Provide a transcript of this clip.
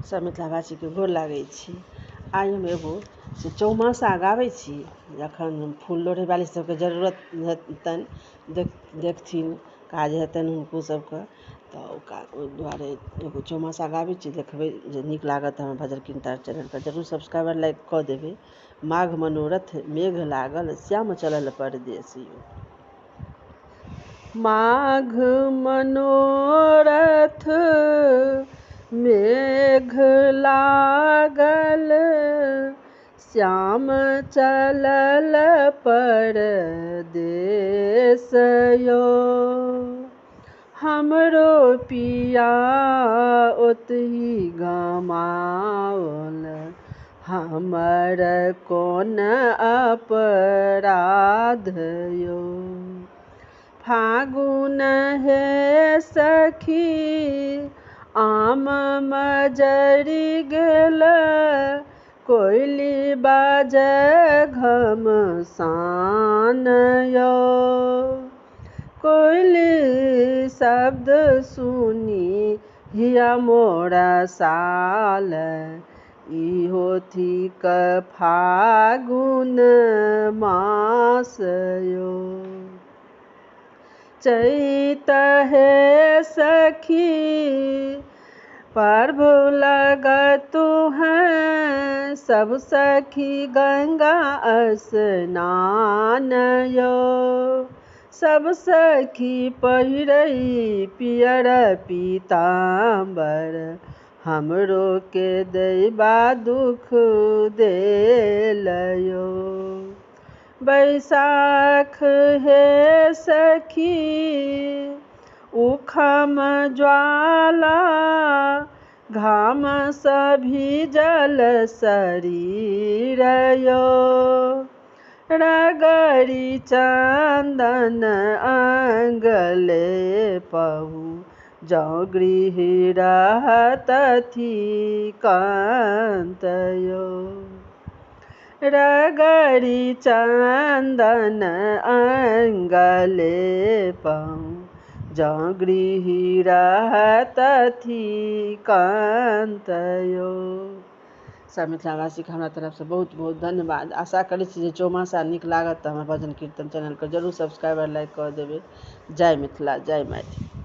सब मिथिलावासीके गोर लागै छी। आइ हम एगो से चौमासा गाबै छी। जखन फूल लोढ़ैवाली सबके जरूरत हेतनि, देखथिन काज हेतनि हुनको सबके, तऽ ओहि दुआरे एगो चौमासा गाबै छी। देखबै जे नीक लागत तऽ हमर भजन कीर्तन चैनलके जरूर सब्सक्राइबर लाइक कऽ देबै। माघ मनोरथ मेघ लागल, श्याम चलल परदेस यौ। माघ मनोरथ मेघ लागल, श्याम चलल परदेस यौ। हमरो पिया ओतहि गमाओल, हमर कोन अपराध यौ। फागुन हे सखी आम मजरि गेल, कोयली बाजै घमसान यौ। कोयली शब्द सुनी हिया मोरा साल, इहो थिक फागुन मास यौ। चैत हे सखी पर्व लगतु हैं, सब सखी गंगा स्नान यौ। सब सखी पहिरई पियर पीताम्बर, हमरो के दैबा दुख देल यौ। बैसाख हे सखी उखम ज्वाला, घाम सँ भीजल शरीर यौ। रगड़ी चंदन अंग लेपहु, जौ गृह रहतथि कांत यौ। रगड़ी चंदन अंग लेपहु, जौ गृह रहतथि कांत यौ। सब मिथिलावासीके हमरा तरफसँ बहुत बहुत धन्यवाद। आशा करै छी जे चौमासा नीक लागत तऽ हमर भजन कीर्तन चैनलके जरूर सब्सक्राइबर लाइक कऽ देबै। जय मिथिला, जय मैथिली।